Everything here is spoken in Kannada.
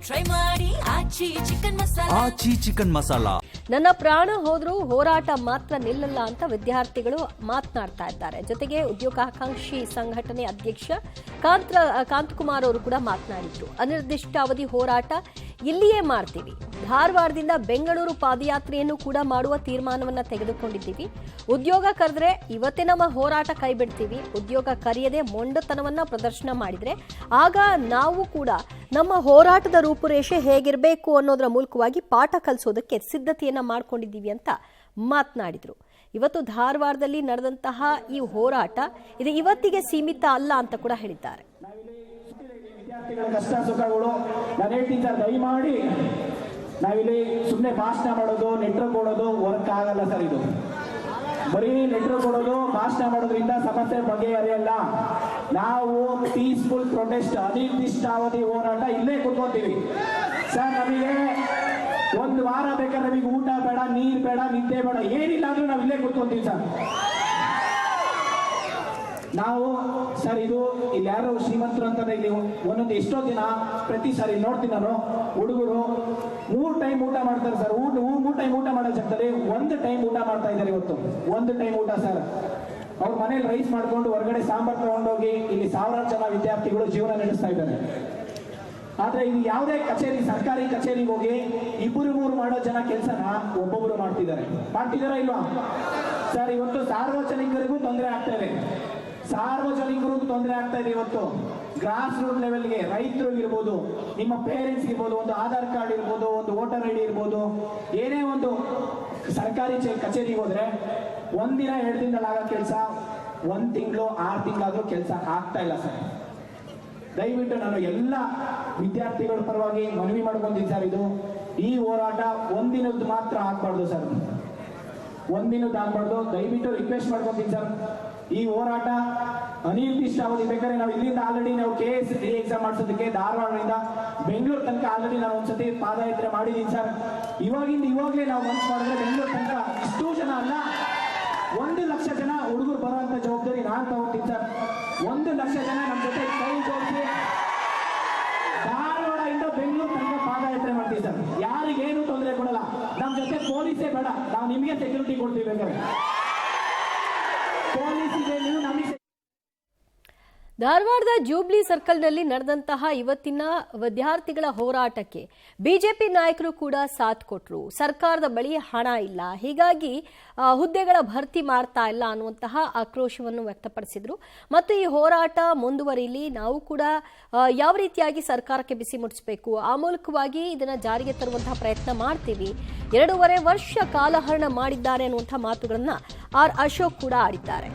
ಟ್ರೈ ಮಾಡಿ ಆಚಿ ಚಿಕನ್ ಮಸಾಲಾ. ನನ್ನ ಪ್ರಾಣ ಹೋದ್ರೂ ಹೋರಾಟ ಮಾತ್ರ ನಿಲ್ಲಲ್ಲ ಅಂತ ವಿದ್ಯಾರ್ಥಿಗಳು ಮಾತನಾಡ್ತಾ ಇದ್ದಾರೆ. ಜೊತೆಗೆ ಉದ್ಯೋಗಾಕಾಂಕ್ಷಿ ಸಂಘಟನೆ ಅಧ್ಯಕ್ಷ ಕಾಂತಕುಮಾರ್ ಅವರು ಕೂಡ ಮಾತನಾಡಿದ್ರು. ಅನಿರ್ದಿಷ್ಟಾವಧಿ ಹೋರಾಟ ಇಲ್ಲಿಯೇ ಮಾಡ್ತೀವಿ. ಧಾರವಾಡದಿಂದ ಬೆಂಗಳೂರು ಪಾದಯಾತ್ರೆಯನ್ನು ಕೂಡ ಮಾಡುವ ತೀರ್ಮಾನವನ್ನ ತೆಗೆದುಕೊಂಡಿದ್ದೀವಿ. ಉದ್ಯೋಗ ಕರೆದ್ರೆ ಇವತ್ತೇ ನಮ್ಮ ಹೋರಾಟ ಕೈ ಬಿಡ್ತೀವಿ. ಉದ್ಯೋಗ ಕರೆಯದೆ ಮೊಂಡತನವನ್ನ ಪ್ರದರ್ಶನ ಮಾಡಿದ್ರೆ ಆಗ ನಾವು ಕೂಡ ನಮ್ಮ ಹೋರಾಟದ ರೂಪುರೇಷೆ ಹೇಗಿರಬೇಕು ಅನ್ನೋದರ ಮೂಲಕವಾಗಿ ಪಾಠ ಕಲಿಸೋದಕ್ಕೆ ಸಿದ್ಧತೆಯನ್ನ ಮಾಡ್ಕೊಂಡಿದ್ದೀವಿ ಅಂತ ಮಾತನಾಡಿದ್ರು. ಇವತ್ತು ಧಾರವಾಡದಲ್ಲಿ ನಡೆದಂತಹ ಈ ಹೋರಾಟ ಇದು ಇವತ್ತಿಗೆ ಸೀಮಿತ ಅಲ್ಲ ಅಂತ ಕೂಡ ಹೇಳಿದ್ದಾರೆ. ವಿದ್ಯಾರ್ಥಿಗಳ ಕಷ್ಟ ಸುಖಗಳು ನಾನು ಹೇಳ್ತೀನಿ ಸರ್, ದಯಮಾಡಿ ನಾವಿಲ್ಲಿ ಸುಮ್ಮನೆ ಭಾಷಣ ಮಾಡೋದು, ಲೆಟರ್ ಕೊಡೋದು ವರ್ಕ್ ಆಗಲ್ಲ ಸರ್. ಇದು ಬರೀ ಲೆಟರ್ ಕೊಡೋದು, ಭಾಷಣ ಮಾಡೋದ್ರಿಂದ ಸಮಸ್ಯೆ ಬಗೆಹರಿಯಲ್ಲ. ನಾವು ಪೀಸ್ಫುಲ್ ಪ್ರೊಟೆಸ್ಟ್, ಅನಿರ್ದಿಷ್ಟಾವಧಿ ಹೋರಾಟ ಇಲ್ಲೇ ಕೂತ್ಕೊಂತೀವಿ ಸರ್. ನಮಗೆ ಒಂದು ವಾರ ಬೇಕಾದ್ರೆ ನಮಗೆ ಊಟ ಬೇಡ, ನೀರು ಬೇಡ, ನಿದ್ದೆ ಬೇಡ, ಏನಿಲ್ಲ ಅಂದ್ರೂ ನಾವು ಇಲ್ಲೇ ಕೂತ್ಕೊಂತೀವಿ ಸರ್. ನಾವು ಸರ್ ಇದು ಇಲ್ಲಿ ಯಾರು ಶ್ರೀಮಂತರು ಅಂತಂದ್ರೆ ಇಲ್ಲಿ ಒಂದೊಂದು ಎಷ್ಟೋ ದಿನ ಪ್ರತಿ ಸಾರಿ ನೋಡ್ತೀನಿ ನಾನು, ಹುಡುಗರು 3 ಟೈಮ್ ಊಟ ಮಾಡ್ತಾರೆ ಸರ್. 3 ಟೈಮ್ ಊಟ ಮಾಡೋ ಜಾಗದಲ್ಲಿ 1 ಟೈಮ್ ಊಟ ಮಾಡ್ತಾ ಇದ್ದಾರೆ ಇವತ್ತು. 1 ಟೈಮ್ ಊಟ ಸರ್. ಅವ್ರ ಮನೇಲಿ ರೈಸ್ ಮಾಡ್ಕೊಂಡು ಹೊರಗಡೆ ಸಾಂಬಾರ್ ತಗೊಂಡೋಗಿ ಇಲ್ಲಿ ಸಾವಿರಾರು ಜನ ವಿದ್ಯಾರ್ಥಿಗಳು ಜೀವನ ನಡೆಸ್ತಾ ಇದ್ದಾರೆ. ಆದ್ರೆ ಇದು ಯಾವುದೇ ಕಚೇರಿ, ಸರ್ಕಾರಿ ಕಚೇರಿಗೆ ಹೋಗಿ 2-3 ಮಾಡೋ ಜನ ಕೆಲಸನ ಒಬ್ಬೊಬ್ರು ಮಾಡ್ತಿದಾರ ಇಲ್ವಾ ಸರ್? ಇವತ್ತು ಸಾರ್ವಜನಿಕರಿಗೂ ತೊಂದರೆ ಆಗ್ತಾ ಇದೆ. ಸಾರ್ವಜನಿಕರಿಗೂ ತೊಂದರೆ ಆಗ್ತಾ ಇದೆ. ಇವತ್ತು ಗ್ರಾಸ್ ರೂಟ್ ಲೆವೆಲ್ಗೆ ರೈತರು ಇರ್ಬೋದು, ನಿಮ್ಮ ಪೇರೆಂಟ್ಸ್ ಇರ್ಬೋದು, ಒಂದು ಆಧಾರ್ ಕಾರ್ಡ್ ಇರ್ಬೋದು, ಒಂದು ವೋಟರ್ ಐಡಿ ಇರ್ಬೋದು, ಏನೇ ಒಂದು ಸರ್ಕಾರಿ ಕಚೇರಿಗೆ ಹೋದ್ರೆ 1 ದಿನ 2 ದಿನದಲ್ಲಿ ಆಗೋ ಕೆಲಸ 1 ತಿಂಗಳು 6 ತಿಂಗಳಾದ್ರೂ ಕೆಲಸ ಆಗ್ತಾ ಇಲ್ಲ ಸರ್. ದಯವಿಟ್ಟು ನಾನು ಎಲ್ಲ ವಿದ್ಯಾರ್ಥಿಗಳ ಪರವಾಗಿ ಮನವಿ ಮಾಡ್ಕೊಂತೀನಿ ಸರ್. ಇದು ಈ ಹೋರಾಟ 1 ದಿನದ್ದು ಮಾತ್ರ ಆಗ್ಬಾರ್ದು ಸರ್, 1 ದಿನದ್ದು ಆಗ್ಬಾರ್ದು. ದಯವಿಟ್ಟು ರಿಕ್ವೆಸ್ಟ್ ಮಾಡ್ಕೊಂತೀನಿ ಸರ್. ಈ ಹೋರಾಟ ಅನಿರ್ದಿಷ್ಟಾವಧಿ ಬೇಕಾದ್ರೆ ನಾವು ಇಲ್ಲಿಂದ ಆಲ್ರೆಡಿ ನಾವು KS ಎಕ್ಸಾಮ್ ಮಾಡಿಸೋದಕ್ಕೆ ಧಾರವಾಡದಿಂದ ಬೆಂಗಳೂರು ತನಕ ಆಲ್ರೆಡಿ ನಾನು ಒಂದ್ಸತಿ ಪಾದಯಾತ್ರೆ ಮಾಡಿದ್ದೀನಿ ಸರ್. ಇವಾಗಲೇ ನಾವು ಮನಸ್ಸು ಮಾಡಿದ್ರೆ ಬೆಂಗಳೂರು ತನಕ ಇಷ್ಟೂ ಜನ ಅಲ್ಲ, 1 ಲಕ್ಷ ಜನ ಹುಡುಗರು ಬರುವಂತ ಜವಾಬ್ದಾರಿ ನಾನು ತಗೊಂತೀನಿ ಸರ್. 1 ಲಕ್ಷ ಜನ ನಮ್ಮ ಜೊತೆ ಕೈ ಜೋಡಿಸಿ ಧಾರವಾಡದಿಂದ ಬೆಂಗಳೂರು ತನಕ ಪಾದಯಾತ್ರೆ ಮಾಡ್ತೀವಿ ಸರ್. ಯಾರಿಗೇನು ತೊಂದರೆ ಕೊಡಲ್ಲ. ನಮ್ಮ ಜೊತೆ ಪೊಲೀಸೇ ಬೇಡ, ನಾವು ನಿಮಗೆ ಸೆಕ್ಯೂರಿಟಿ ಕೊಡ್ತೀವಿ ಬೇಕಾದ್ರೆ. ಧಾರವಾಡದ ಜೂಬ್ಲಿ ಸರ್ಕಲ್ನಲ್ಲಿ ನಡೆದಂತಹ ಇವತ್ತಿನ ವಿದ್ಯಾರ್ಥಿಗಳ ಹೋರಾಟಕ್ಕೆ ಬಿಜೆಪಿ ನಾಯಕರು ಕೂಡ ಸಾಥ್ ಕೊಟ್ಟರು. ಸರ್ಕಾರದ ಬಳಿ ಹಣ ಇಲ್ಲ, ಹೀಗಾಗಿ ಹುದ್ದೆಗಳ ಭರ್ತಿ ಮಾಡ್ತಾ ಇಲ್ಲ ಅನ್ನುವಂತಹ ಆಕ್ರೋಶವನ್ನು ವ್ಯಕ್ತಪಡಿಸಿದ್ರು. ಮತ್ತು ಈ ಹೋರಾಟ ಮುಂದುವರಿಲಿ, ನಾವು ಕೂಡ ಯಾವ ರೀತಿಯಾಗಿ ಸರ್ಕಾರಕ್ಕೆ ಬಿಸಿ ಮುಟ್ಟಿಸಬೇಕು, ಆ ಮೂಲಕವಾಗಿ ಇದನ್ನು ಜಾರಿಗೆ ತರುವಂತಹ ಪ್ರಯತ್ನ ಮಾಡ್ತೀವಿ. 2.5 ವರ್ಷ ಕಾಲಹರಣ ಮಾಡಿದ್ದಾರೆ ಅನ್ನುವಂತಹ ಮಾತುಗಳನ್ನ ಆರ್ ಅಶೋಕ್ ಕೂಡ ಆಡಿದ್ದಾರೆ.